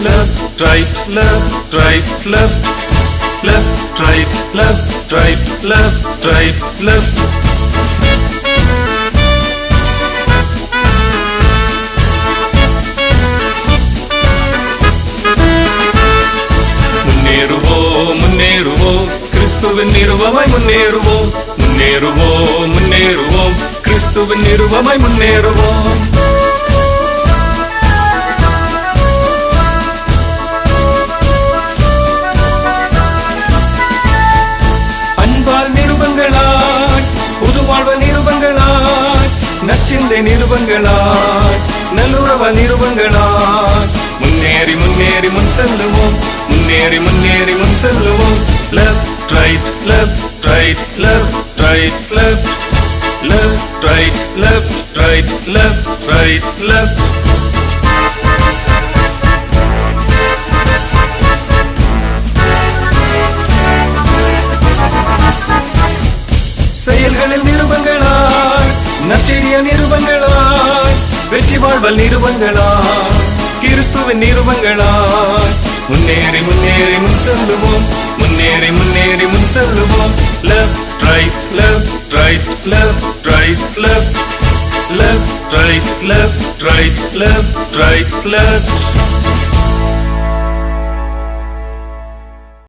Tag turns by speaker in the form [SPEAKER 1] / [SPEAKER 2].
[SPEAKER 1] left, right, left, right, left, left, right, left, right, left, right, left. முன்னேறுவோம் கிறிஸ்துவின் நிறுவமாய் முன்னேறுவோம் முன்னேறுவோம் கிறிஸ்துவின் நிறுவமாய் முன்னேறுவோம். அன்பால் நிருபங்களாய் புதுவாழ்வு நிருபங்களாய் நற்சிந்தை நிருபங்களாய் நல்லுறவ நிருபங்களாய் முன்னேறி முன்னேறி முன் செல்லுவோம் முன்னேறி முன் செல்லுவோம். left right left right left right left left right left right left right left. செயல்களில் நிருபங்களாய் நற்செய்திய நிருபங்களாய் வெற்றி வாழ்வல் நிருபங்களாய் கிறிஸ்துவின் நிருபங்களாய் முன்னேறி முன் செல்லுவோம் முன்னேறி முன் செல்லுவோம். left right left right left right left left right left right left right left.